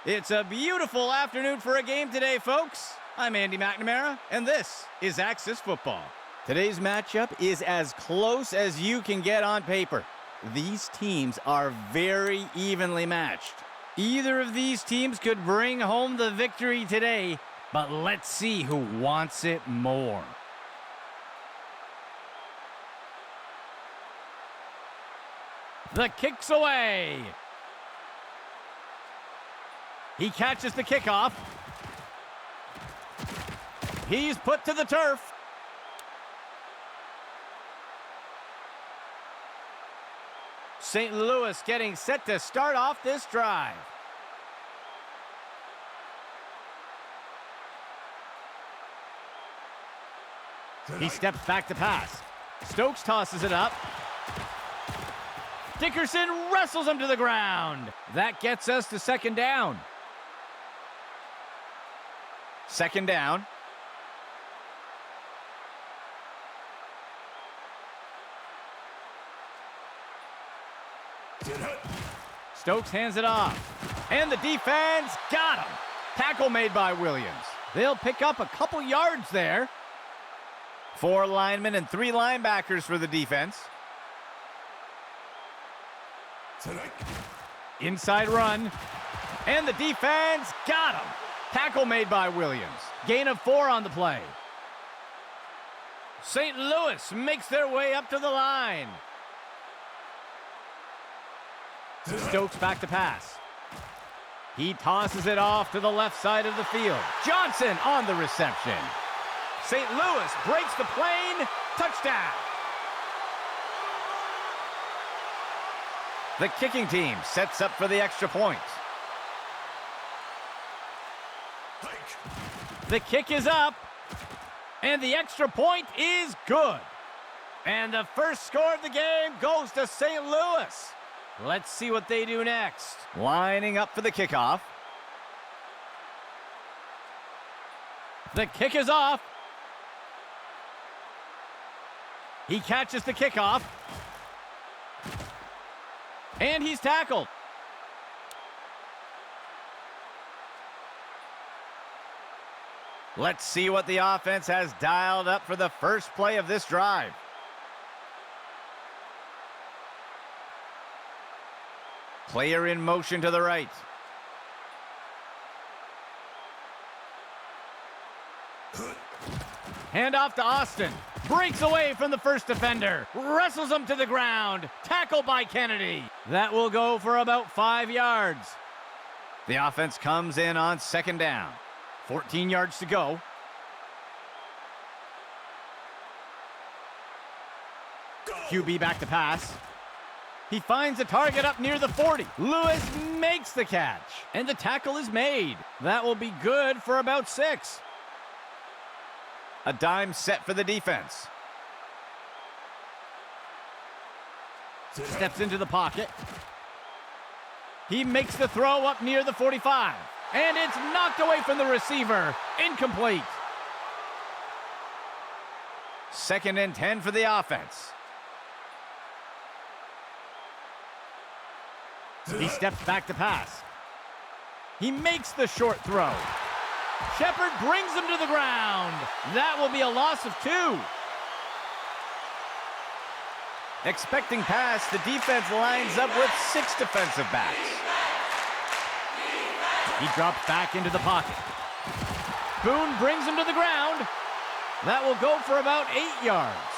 It's a beautiful afternoon for a game today, folks. I'm Andy McNamara, and this is Axis Football. Today's matchup is as close as you can get on paper. These teams are very evenly matched. Either of these teams could bring home the victory today, but let's see who wants it more. The kick's away. He catches the kickoff. He's put to the turf. St. Louis getting set to start off this drive. He steps back to pass. Stokes tosses it up. Dickerson wrestles him to the ground. That gets us to second down. Second down. Stokes hands it off. And the defense got him. Tackle made by Williams. They'll pick up a couple yards there. 4 linemen and 3 linebackers for the defense. Inside run. And the defense got him. Tackle made by Williams. Gain of 4 on the play. St. Louis makes their way up to the line. Stokes back to pass. He tosses it off to the left side of the field. Johnson on the reception. St. Louis breaks the plane. Touchdown. The kicking team sets up for the extra point. The kick is up. And the extra point is good. And the first score of the game goes to St. Louis. Let's see what they do next. Lining up for the kickoff. The kick is off. He catches the kickoff. And he's tackled. Let's see what the offense has dialed up for the first play of this drive. Player in motion to the right. Hand off to Austin. Breaks away from the first defender. Wrestles him to the ground. Tackle by Kennedy. That will go for about 5 yards. The offense comes in on second down. 14 yards to go. QB back to pass. He finds a target up near the 40. Lewis makes the catch, and the tackle is made. That will be good for about 6. A dime set for the defense. Steps into the pocket. He makes the throw up near the 45, and it's knocked away from the receiver. Incomplete. 2nd and 10 for the offense. He steps back to pass. He makes the short throw. Shepard brings him to the ground. That will be a loss of 2. Expecting pass, the defense lines up with 6 defensive backs. He drops back into the pocket. Boone brings him to the ground. That will go for about 8 yards.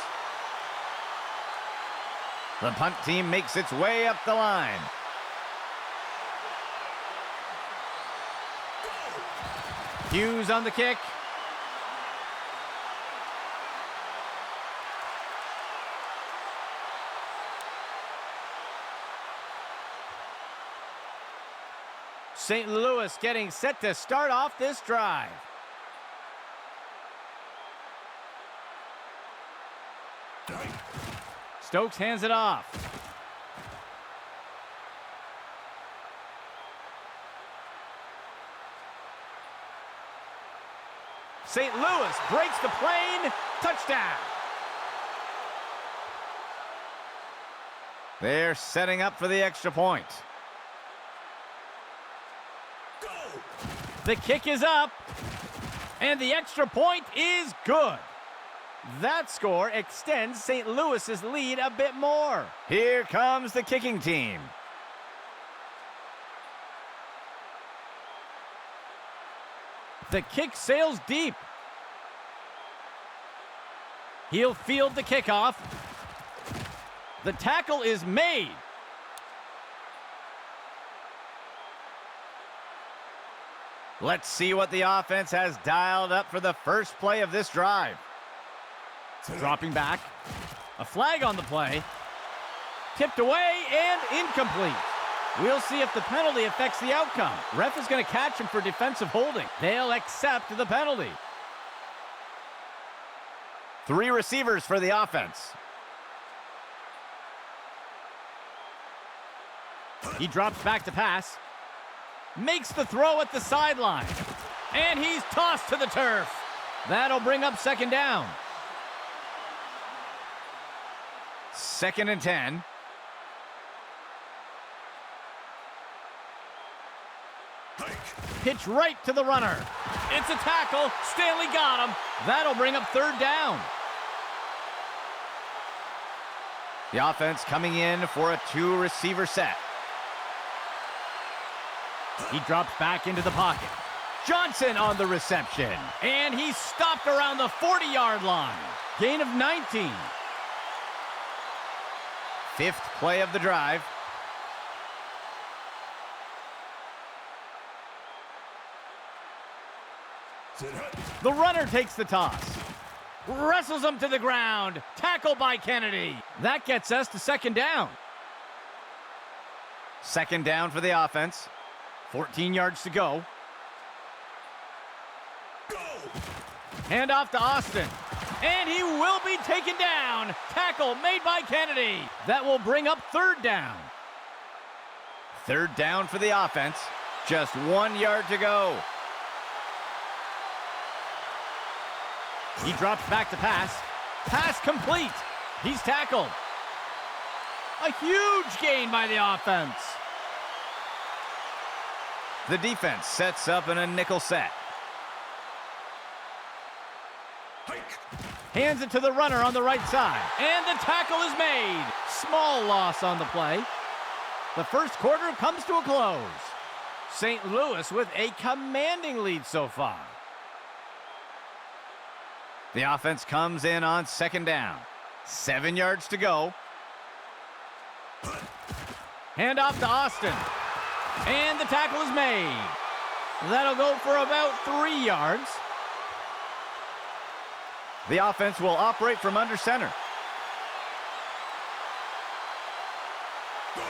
The punt team makes its way up the line. Hughes on the kick. St. Louis getting set to start off this drive. Stokes hands it off. St. Louis breaks the plane. Touchdown. They're setting up for the extra point. The kick is up, and the extra point is good. That score extends St. Louis's lead a bit more. Here comes the kicking team. The kick sails deep. He'll field the kickoff. The tackle is made. Let's see what the offense has dialed up for the first play of this drive. Dropping back. A flag on the play. Tipped away and incomplete. We'll see if the penalty affects the outcome. Ref is going to catch him for defensive holding. They'll accept the penalty. 3 receivers for the offense. He drops back to pass. Makes the throw at the sideline. And he's tossed to the turf. That'll bring up second down. 2nd and 10. Pitch right to the runner. It's a tackle. Stanley got him. That'll bring up 3rd down. The offense coming in for a 2-receiver set. He drops back into the pocket. Johnson on the reception. And he's stopped around the 40-yard line. Gain of 19. 5th play of the drive. The runner takes the toss. Wrestles him to the ground. Tackle by Kennedy. That gets us to 2nd down. 2nd down for the offense. 14 yards to go. Hand off to Austin. And he will be taken down. Tackle made by Kennedy. That will bring up 3rd down. 3rd down for the offense. Just 1 yard to go. He drops back to pass. Pass complete. He's tackled. A huge gain by the offense. The defense sets up in a nickel set. Hands it to the runner on the right side. And the tackle is made. Small loss on the play. The first quarter comes to a close. St. Louis with a commanding lead so far. The offense comes in on 2nd down. 7 yards to go. Hand off to Austin. And the tackle is made. That'll go for about 3 yards. The offense will operate from under center.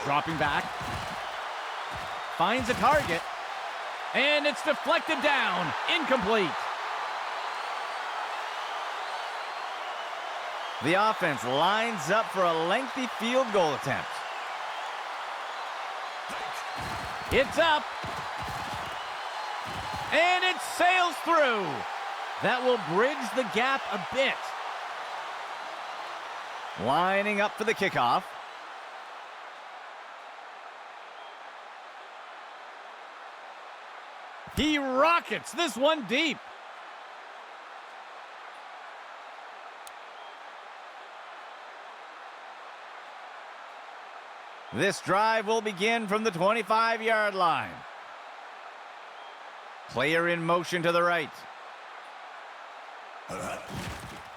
Dropping back. Finds a target. And it's deflected down. Incomplete. The offense lines up for a lengthy field goal attempt. It's up. And it sails through. That will bridge the gap a bit. Lining up for the kickoff. He rockets this one deep. This drive will begin from the 25-yard line. Player in motion to the right.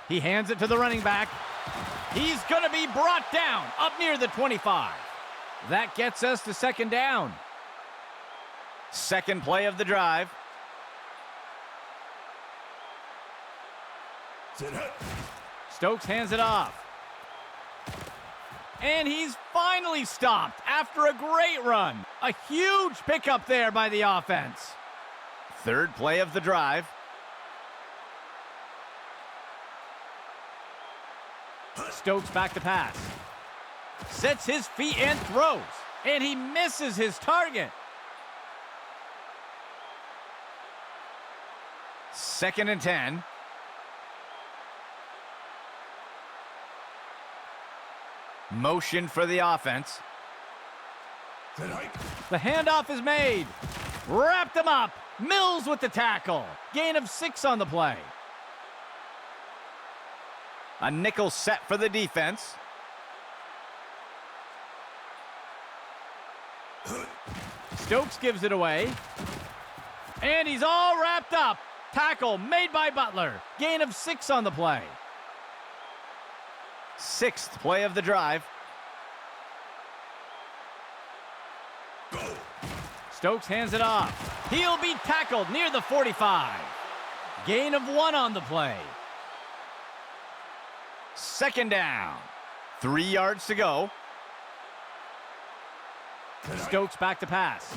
He hands it to the running back. He's going to be brought down up near the 25. That gets us to 2nd down. 2nd play of the drive. Stokes hands it off. And he's finally stopped after a great run. A huge pickup there by the offense. 3rd play of the drive. Stokes back to pass. Sets his feet and throws. And he misses his target. 2nd and 10. Motion for the offense. The handoff is made. Wrapped him up. Mills with the tackle. Gain of 6 on the play. A nickel set for the defense. Stokes gives it away. And he's all wrapped up. Tackle made by Butler. Gain of 6 on the play. 6th play of the drive. Stokes hands it off. He'll be tackled near the 45. Gain of 1 on the play. 2nd down. 3 yards to go. Stokes back to pass.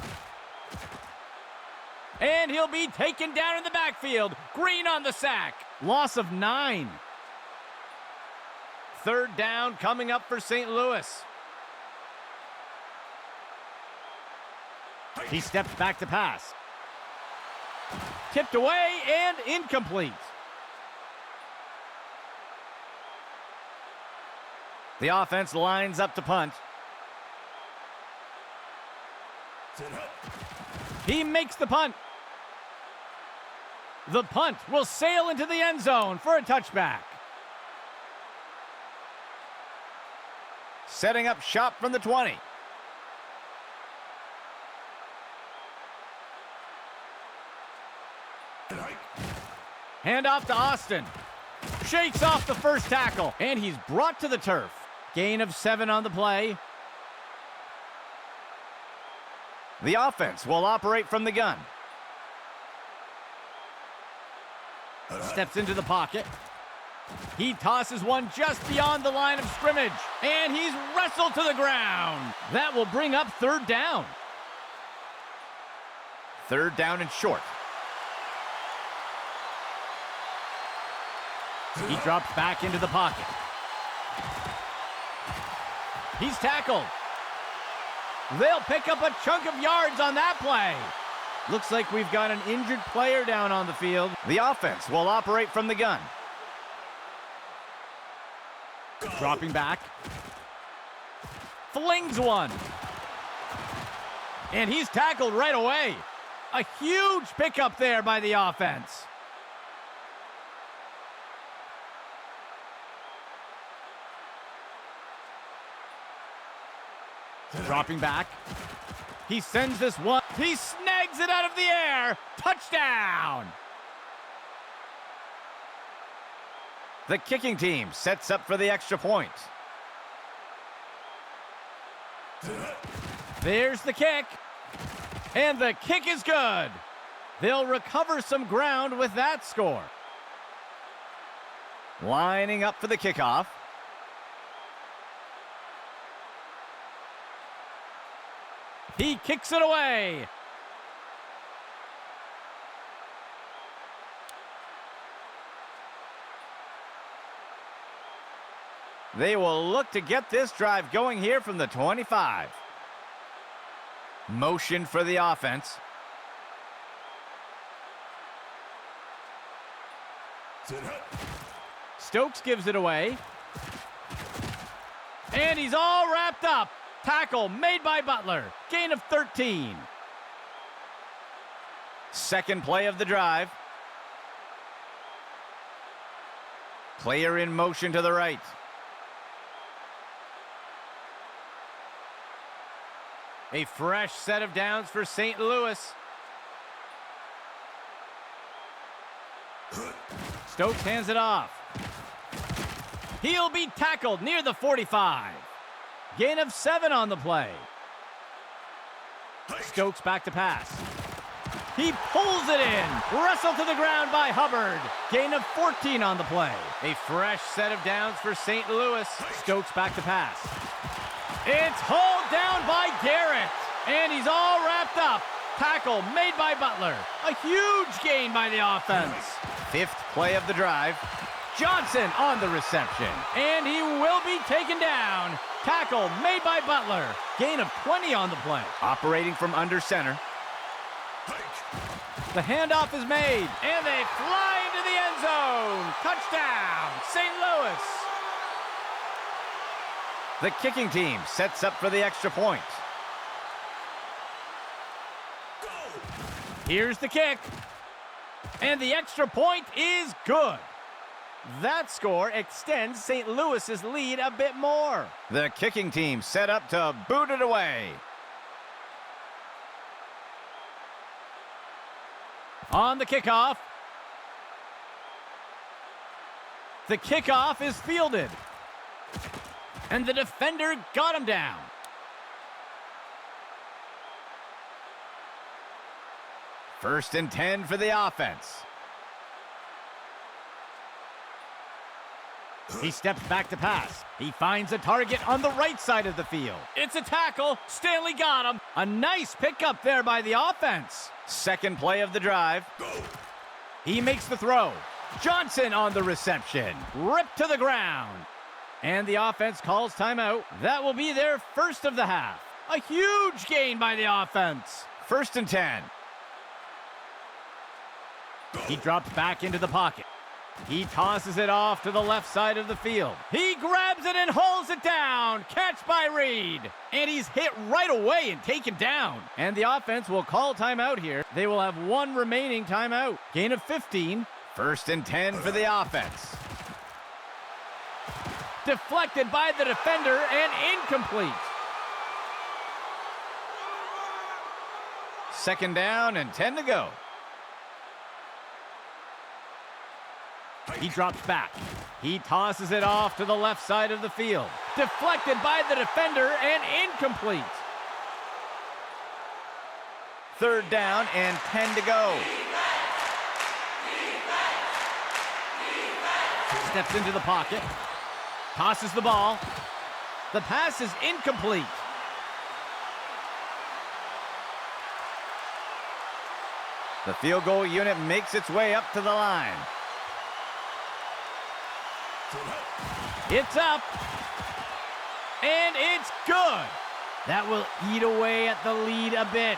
And he'll be taken down in the backfield. Green on the sack. Loss of 9. 3rd down coming up for St. Louis. He steps back to pass. Tipped away and incomplete. The offense lines up to punt. He makes the punt. The punt will sail into the end zone for a touchback. Setting up shop from the 20. Hand off to Austin. Shakes off the first tackle, and he's brought to the turf. Gain of 7 on the play. The offense will operate from the gun. Steps into the pocket. He tosses one just beyond the line of scrimmage, and he's wrestled to the ground. That will bring up 3rd down. 3rd down and short. He drops back into the pocket. He's tackled. They'll pick up a chunk of yards on that play. Looks like we've got an injured player down on the field. The offense will operate from the gun. Dropping back. Flings one. And he's tackled right away. A huge pickup there by the offense. Dropping back. He sends this one. He snags it out of the air. Touchdown! The kicking team sets up for the extra point. There's the kick. And the kick is good. They'll recover some ground with that score. Lining up for the kickoff. He kicks it away. They will look to get this drive going here from the 25. Motion for the offense. Stokes gives it away. And he's all wrapped up. Tackle made by Butler. Gain of 13. 2nd play of the drive. Player in motion to the right. A fresh set of downs for St. Louis. Stokes hands it off. He'll be tackled near the 45. Gain of 7 on the play. Stokes back to pass. He pulls it in. Wrestled to the ground by Hubbard. Gain of 14 on the play. A fresh set of downs for St. Louis. Stokes back to pass. It's hauled down by Garrett. And he's all wrapped up. Tackle made by Butler. A huge gain by the offense. 5th play of the drive. Johnson on the reception. And he will be taken down. Tackle made by Butler. Gain of 20 on the play. Operating from under center. The handoff is made. And they fly into the end zone. Touchdown, St. Louis. The kicking team sets up for the extra point. Here's the kick. And the extra point is good. That score extends St. Louis's lead a bit more. The kicking team set up to boot it away. On the kickoff. The kickoff is fielded. And the defender got him down. First and 10 for the offense. He steps back to pass. He finds a target on the right side of the field. It's a tackle. Stanley got him. A nice pickup there by the offense. Second play of the drive. He makes the throw. Johnson on the reception. Ripped to the ground. And the offense calls timeout. That will be their first of the half. A huge gain by the offense. First and 10. He drops back into the pocket. He tosses it off to the left side of the field. He grabs it and hauls it down. Catch by Reed. And he's hit right away and taken down. And the offense will call timeout here. They will have one remaining timeout. Gain of 15. First and 10 for the offense. Deflected by the defender and incomplete. Second down and 10 to go. He drops back. He tosses it off to the left side of the field. Deflected by the defender and incomplete. Third down and 10 to go. Steps into the pocket. Tosses the ball. The pass is incomplete. The field goal unit makes its way up to the line. It's up. And it's good. That will eat away at the lead a bit.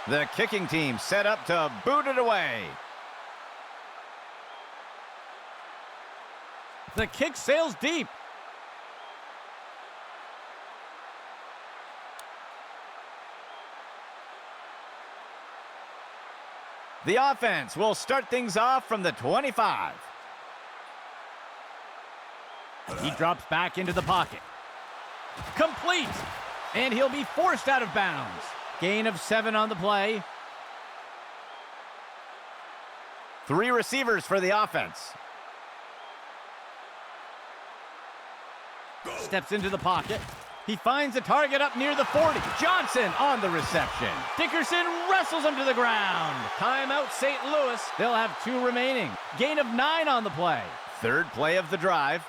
The kicking team set up to boot it away. The kick sails deep. The offense will start things off from the 25. He drops back into the pocket. Complete. And he'll be forced out of bounds. Gain of 7 on the play. 3 receivers for the offense. Steps into the pocket. He finds a target up near the 40. Johnson on the reception. Dickerson wrestles him to the ground. Timeout St. Louis. They'll have 2 remaining. Gain of 9 on the play. Third play of the drive.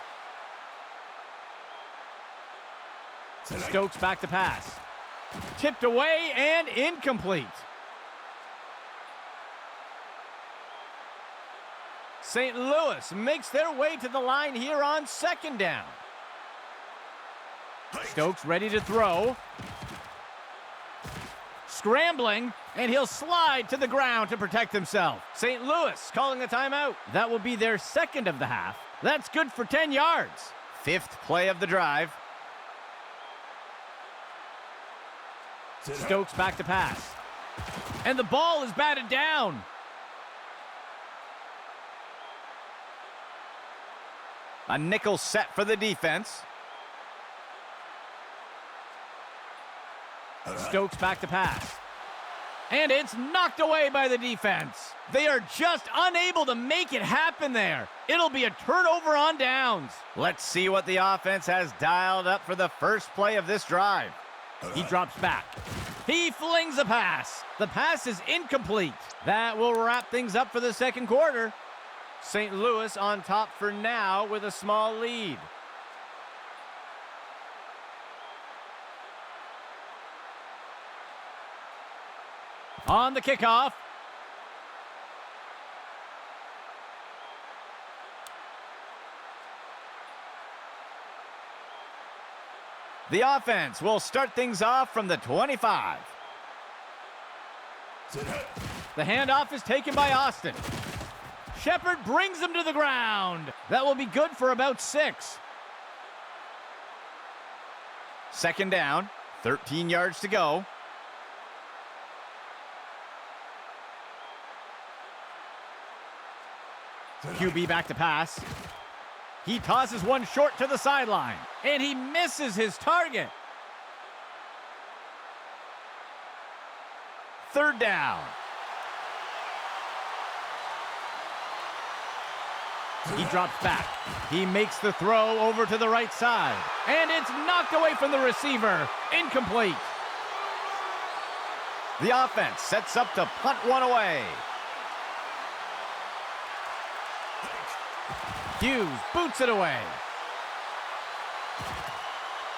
Stokes back to pass. Tipped away and incomplete. St. Louis makes their way to the line here on second down. Stokes ready to throw. Scrambling, and he'll slide to the ground to protect himself. St. Louis calling a timeout. That will be their second of the half. That's good for 10 yards. Fifth play of the drive. Stokes back to pass. And the ball is batted down. A nickel set for the defense. Stokes back to pass. And it's knocked away by the defense. They are just unable to make it happen there. It'll be a turnover on downs. Let's see what the offense has dialed up for the first play of this drive. He drops back. He flings a pass. The pass is incomplete. That will wrap things up for the second quarter. St. Louis on top for now with a small lead. On the kickoff. The offense will start things off from the 25. The handoff is taken by Austin. Shepard brings him to the ground. That will be good for about 6. Second down, 13 yards to go. QB back to pass. He tosses one short to the sideline, and he misses his target. Third down. He drops back. He makes the throw over to the right side, and it's knocked away from the receiver. Incomplete. The offense sets up to punt one away. Hughes boots it away.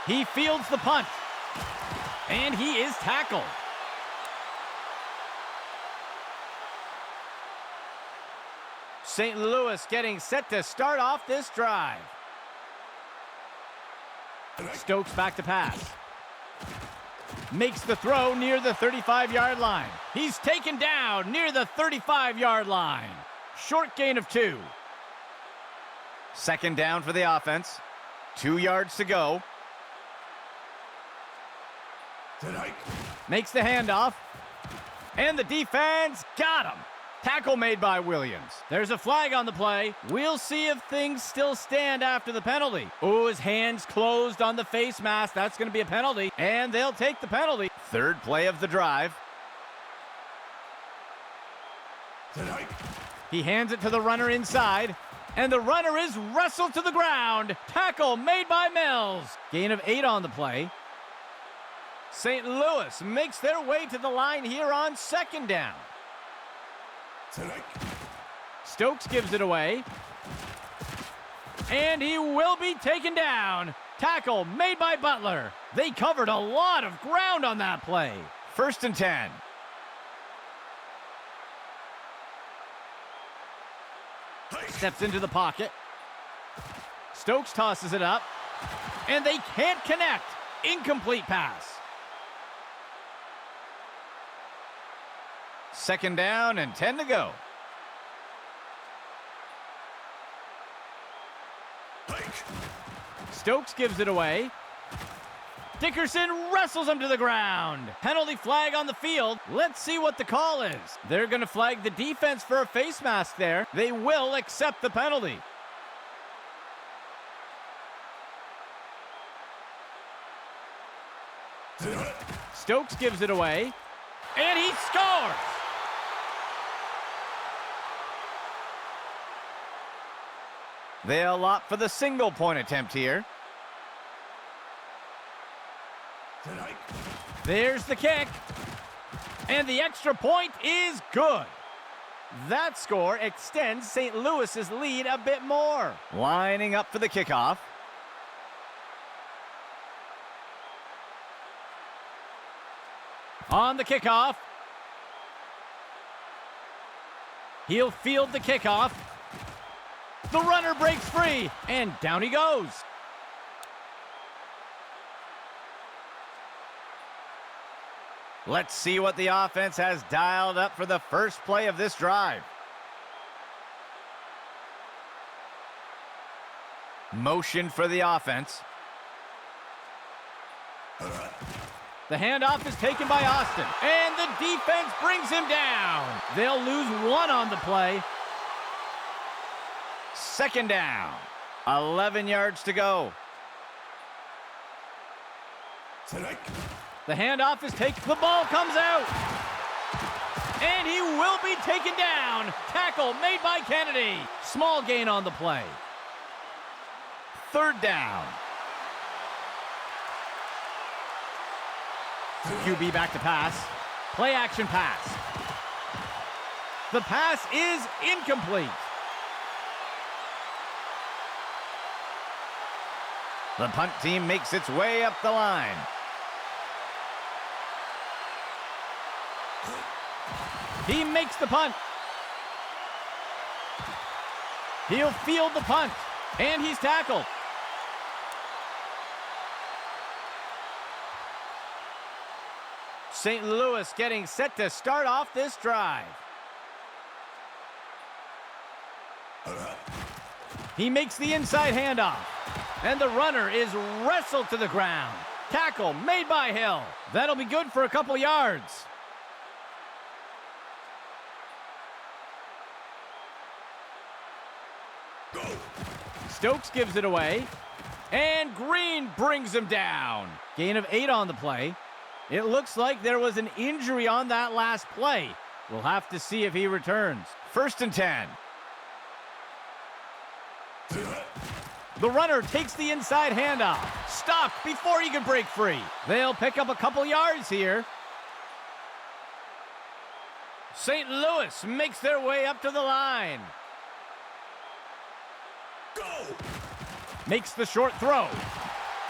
He fields the punt, and he is tackled. St. Louis getting set to start off this drive. Stokes back to pass. Makes the throw near the 35-yard line. He's taken down near the 35-yard line. Short gain of 2. Second down for the offense. 2 yards to go. Makes the handoff. And the defense got him. Tackle made by Williams. There's a flag on the play. We'll see if things still stand after the penalty. Oh, his hands closed on the face mask. That's going to be a penalty, and they'll take the penalty. Third play of the drive. He hands it to the runner inside, and the runner is wrestled to the ground. Tackle made by Mills. Gain of 8 on the play. St. Louis makes their way to the line here on second down. Stokes gives it away. And he will be taken down. Tackle made by Butler. They covered a lot of ground on that play. First and 10. Steps into the pocket. Stokes tosses it up. And they can't connect. Incomplete pass. Second down and 10 to go. Stokes gives it away. Dickerson wrestles him to the ground. Penalty flag on the field. Let's see what the call is. They're going to flag the defense for a face mask there. They will accept the penalty. Stokes gives it away. And he scores! They'll opt for the single point attempt here. There's the kick. And the extra point is good. That score extends St. Louis's lead a bit more. Lining up for the kickoff. On the kickoff. He'll field the kickoff. The runner breaks free, and down he goes. Let's see what the offense has dialed up for the first play of this drive. Motion for the offense. The handoff is taken by Austin, and the defense brings him down. They'll lose 1 on the play. Second down. 11 yards to go. The handoff is taken. The ball comes out. And he will be taken down. Tackle made by Kennedy. Small gain on the play. Third down. QB back to pass. Play action pass. The pass is incomplete. The punt team makes its way up the line. He makes the punt. He'll field the punt, and he's tackled. St. Louis getting set to start off this drive. He makes the inside handoff, and the runner is wrestled to the ground. Tackle made by Hill. That'll be good for a couple yards. Stokes gives it away. And Green brings him down. Gain of 8 on the play. It looks like there was an injury on that last play. We'll have to see if he returns. 1st and 10. The runner takes the inside handoff. Stopped before he could break free. They'll pick up a couple yards here. St. Louis makes their way up to the line. Makes the short throw.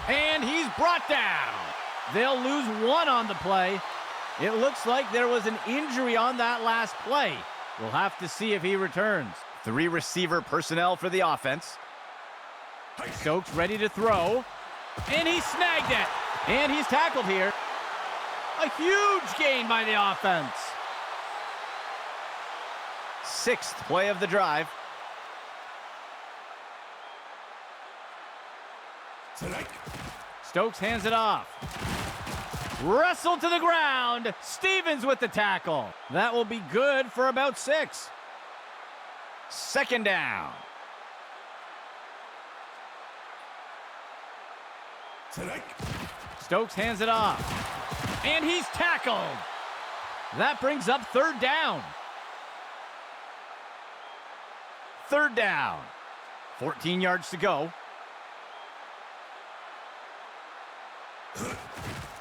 And he's brought down. They'll lose 1 on the play. It looks like there was an injury on that last play. We'll have to see if he returns. 3 receiver personnel for the offense. Stokes ready to throw. And he snagged it. And he's tackled here. A huge gain by the offense. 6th play of the drive. Stokes hands it off. Wrestled to the ground. Stevens with the tackle. That will be good for about 6. 2nd down. Stokes hands it off. And he's tackled. That brings up 3rd down. 3rd down. 14 yards to go.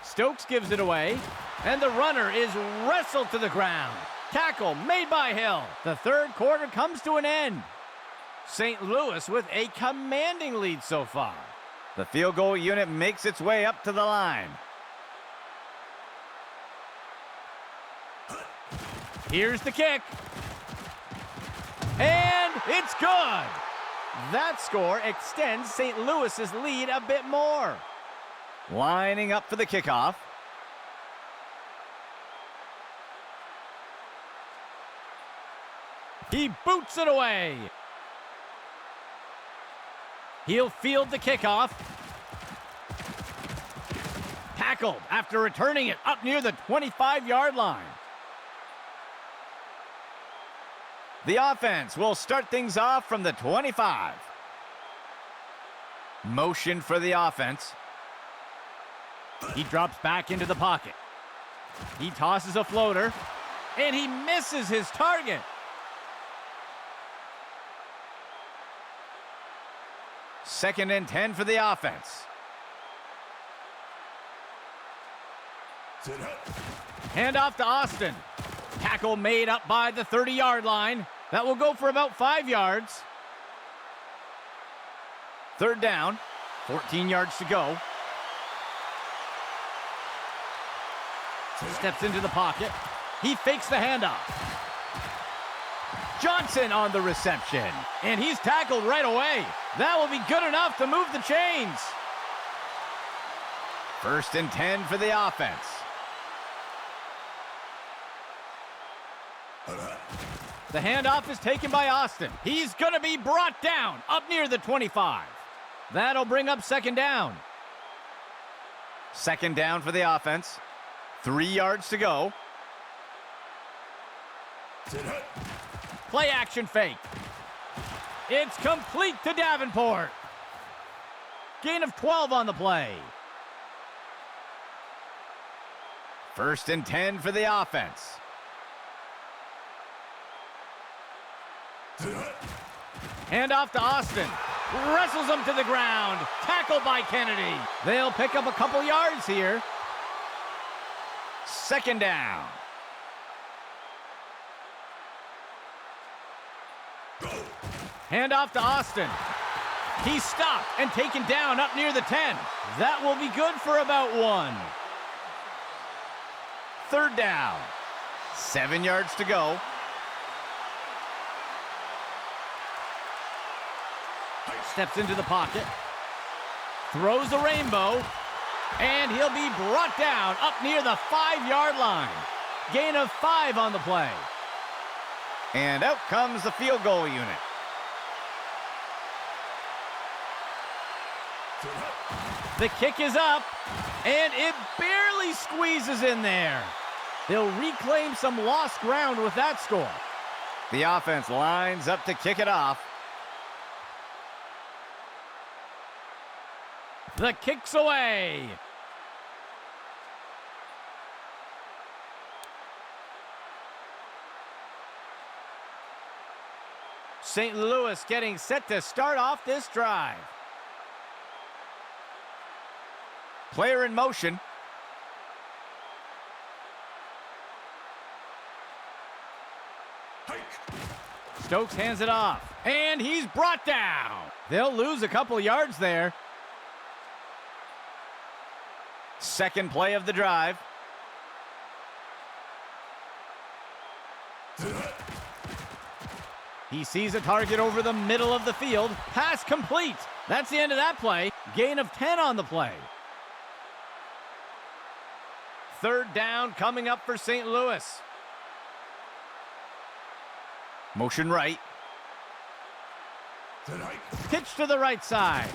Stokes gives it away, and the runner is wrestled to the ground. Tackle made by Hill. The 3rd quarter comes to an end. St. Louis with a commanding lead so far. The field goal unit makes its way up to the line. Here's the kick. And it's good. That score extends St. Louis's lead a bit more. Lining up for the kickoff. He boots it away. He'll field the kickoff. Tackled after returning it up near the 25-yard line. The offense will start things off from the 25. Motion for the offense. He drops back into the pocket. He tosses a floater, and he misses his target. Second and 10 for the offense. Hand off to Austin. Tackle made up by the 30-yard line. That will go for about 5 yards. 3rd down, 14 yards to go. Steps into the pocket. He fakes the handoff. Johnson on the reception. And he's tackled right away. That will be good enough to move the chains. 1st and 10 for the offense. The handoff is taken by Austin. He's going to be brought down up near the 25. That'll bring up 2nd down. 2nd down for the offense. 3 yards to go. Play action fake. It's complete to Davenport. Gain of 12 on the play. 1st and 10 for the offense. Hand off to Austin. Wrestles him to the ground. Tackled by Kennedy. They'll pick up a couple yards here. 2nd down. Hand off to Austin. He's stopped and taken down up near the 10. That will be good for about 1. 3rd down. 7 yards to go. Steps into the pocket. Throws the rainbow. And he'll be brought down up near the 5-yard line. Gain of 5 on the play. And out comes the field goal unit. The kick is up, and it barely squeezes in there. They'll reclaim some lost ground with that score. The offense lines up to kick it off. The kick's away. St. Louis getting set to start off this drive. Player in motion. Stokes hands it off, and he's brought down. They'll lose a couple yards there. Second play of the drive. He sees a target over the middle of the field. Pass complete. That's the end of that play. Gain of 10 on the play. Third down coming up for St. Louis. Motion right. Pitch to the right side.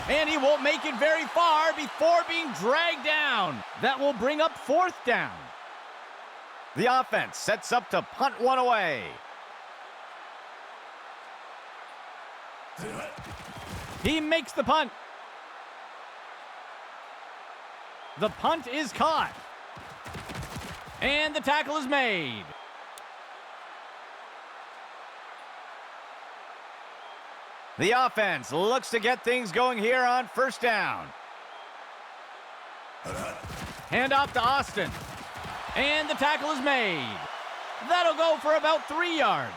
And he won't make it very far before being dragged down. That will bring up fourth down. The offense sets up to punt one away. He makes the punt. The punt is caught. And the tackle is made. The offense looks to get things going here on first down. Hand off to Austin. And the tackle is made. That'll go for about 3 yards.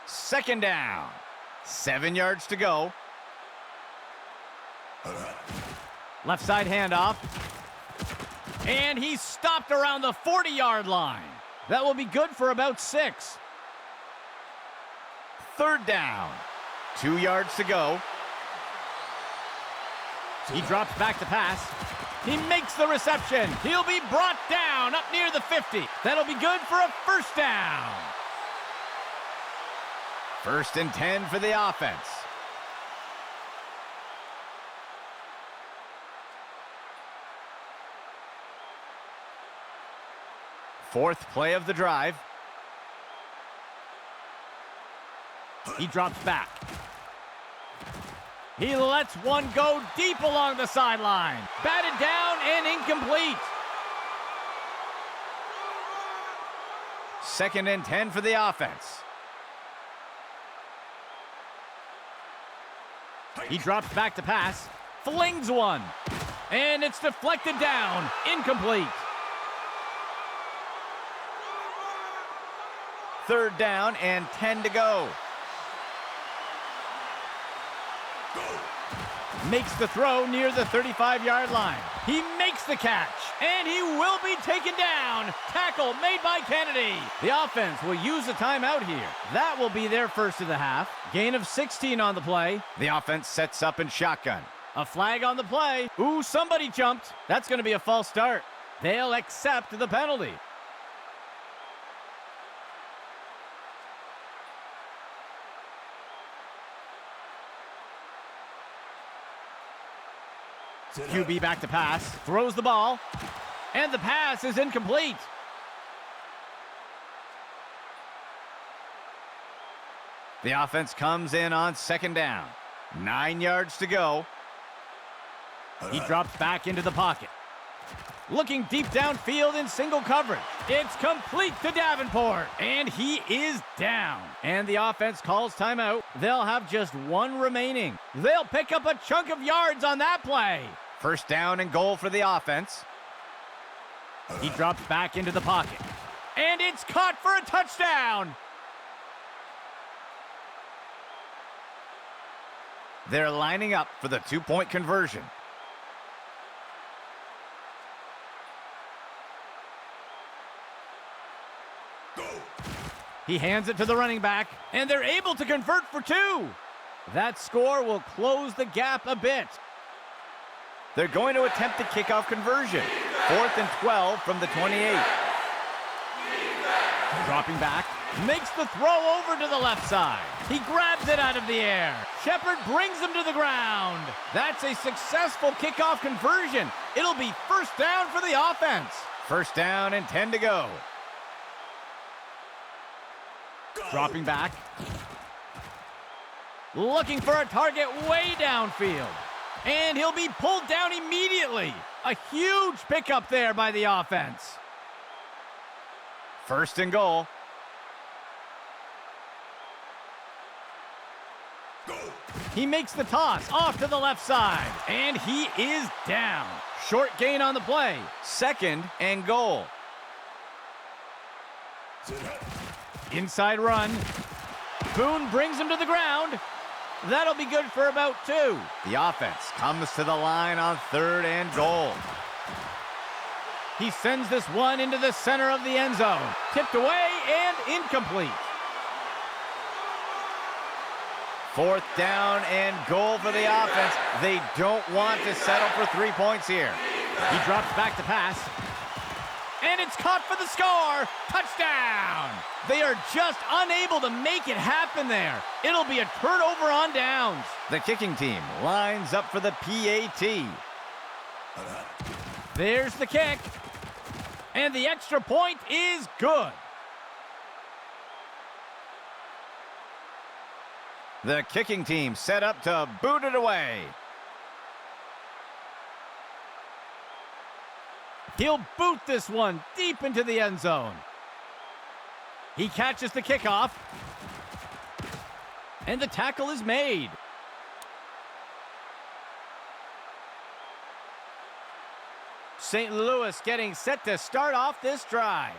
Second down. 7 yards to go. Left side handoff. And he's stopped around the 40-yard line. That will be good for about 6. Third down. 2 yards to go. He drops back to pass. He makes the reception. He'll be brought down up near the 50. That'll be good for a first down. First and 10 for the offense. Fourth play of the drive. He drops back. He lets one go deep along the sideline. Batted down and incomplete. Second and 10 for the offense. He drops back to pass. Flings one. And it's deflected down. Incomplete. Third down and 10 to go. Makes the throw near the 35-yard line. He makes the catch, and he will be taken down. Tackle made by Kennedy. The offense will use a timeout here. That will be their first of the half. Gain of 16 on the play. The offense sets up in shotgun. A flag on the play. Ooh, somebody jumped. That's going to be a false start. They'll accept the penalty. QB back to pass, throws the ball, and the pass is incomplete. The offense comes in on second down. 9 yards to go. He drops back into the pocket. Looking deep downfield in single coverage. It's complete to Davenport, and he is down. And the offense calls timeout. They'll have just one remaining. They'll pick up a chunk of yards on that play. First down and goal for the offense. He drops back into the pocket. And it's caught for a touchdown. They're lining up for the two-point conversion. He hands it to the running back, and they're able to convert for 2. That score will close the gap a bit. They're going to attempt the kickoff conversion. 4th and 12 from the 28. Dropping back, makes the throw over to the left side. He grabs it out of the air. Shepard brings him to the ground. That's a successful kickoff conversion. It'll be first down for the offense. First down and 10 to go. Dropping back. looking for a target way downfield. And he'll be pulled down immediately. A huge pickup there by the offense. First and goal. He makes the toss off to the left side, and he is down. Short gain on the play. Second and goal. Inside run. Boone brings him to the ground. That'll be good for about 2. The offense comes to the line on third and goal. He sends this one into the center of the end zone. Tipped away and incomplete. Fourth down and goal for the offense. They don't want to settle for 3 points here. He drops back to pass. And it's caught for the score. Touchdown! They are just unable to make it happen there. It'll be a turnover on downs. The kicking team lines up for the PAT. There's the kick. And the extra point is good. The kicking team set up to boot it away. He'll boot this one deep into the end zone. He catches the kickoff. And the tackle is made. St. Louis getting set to start off this drive.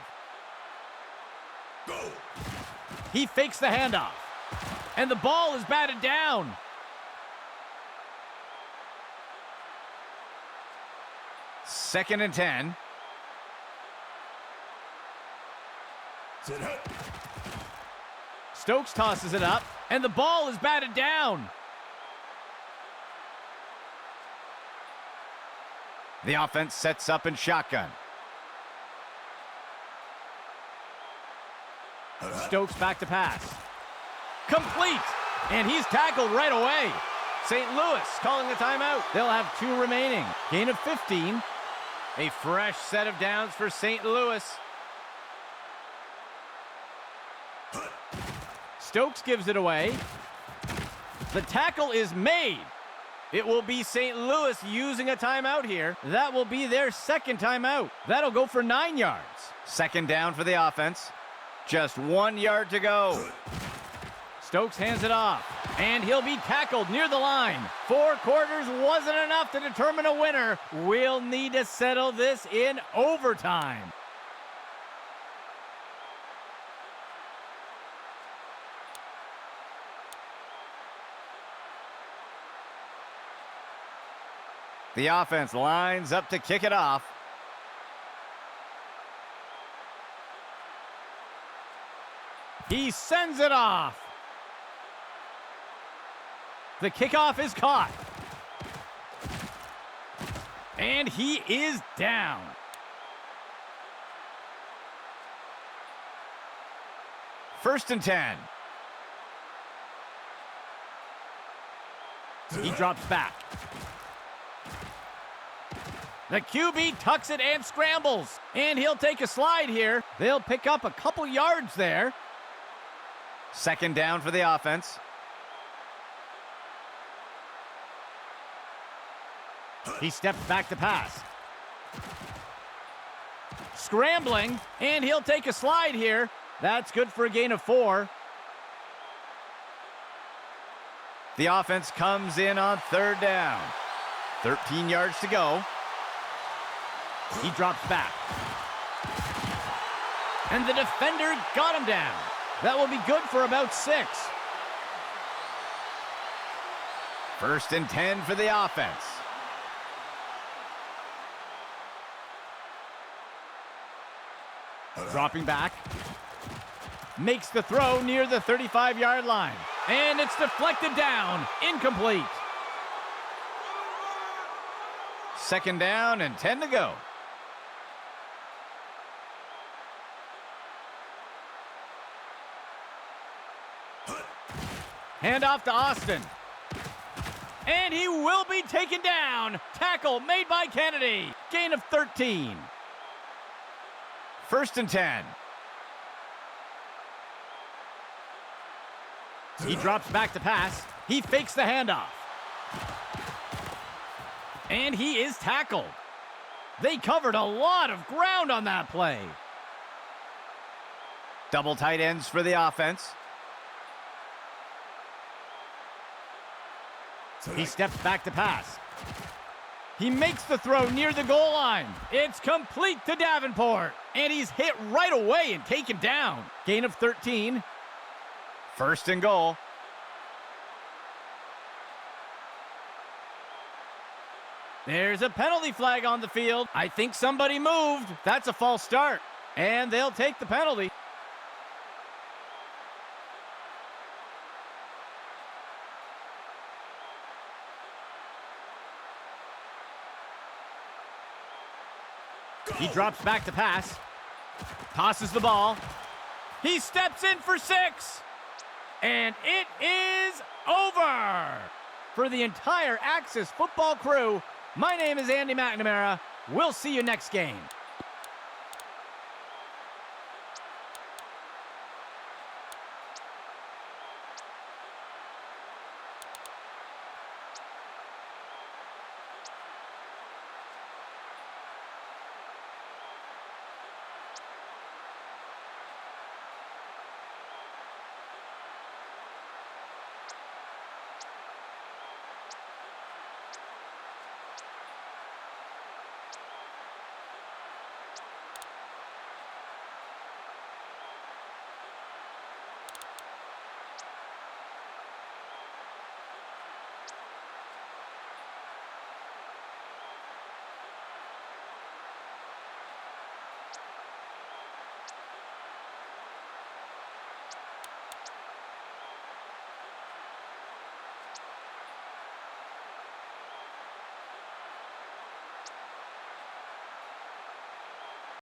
Go. He fakes the handoff. And the ball is batted down. Second and 10. Stokes tosses it up, and the ball is batted down. The offense sets up in shotgun. Stokes back to pass. Complete! And he's tackled right away. St. Louis calling the timeout. They'll have 2 remaining. Gain of 15. A fresh set of downs for St. Louis. Stokes gives it away. The tackle is made. It will be St. Louis using a timeout here. That will be their second timeout. That'll go for 9 yards. Second down for the offense. Just 1 yard to go. Stokes hands it off, and he'll be tackled near the line. 4 quarters wasn't enough to determine a winner. We'll need to settle this in overtime. The offense lines up to kick it off. He sends it off. The kickoff is caught. And he is down. First and 10. He drops back. The QB tucks it and scrambles. And he'll take a slide here. They'll pick up a couple yards there. Second down for the offense. He steps back to pass. Scrambling, and he'll take a slide here. That's good for a gain of 4. The offense comes in on third down. 13 yards to go. He drops back. And the defender got him down. That will be good for about 6. First and 10 for the offense. Dropping back. Makes the throw near the 35-yard line. And it's deflected down. Incomplete. Second down and 10 to go. Handoff to Austin. And he will be taken down. Tackle made by Kennedy. Gain of 13. First and 10. He drops back to pass. He fakes the handoff. And he is tackled. They covered a lot of ground on that play. Double tight ends for the offense. He steps back to pass. He makes the throw near the goal line. It's complete to Davenport. And he's hit right away and taken down. Gain of 13. First and goal. There's a penalty flag on the field. I think somebody moved. That's a false start. And they'll take the penalty. He drops back to pass. Tosses the ball. He steps in for 6. And it is over. For the entire Axis football crew, my name is Andy McNamara. We'll see you next game.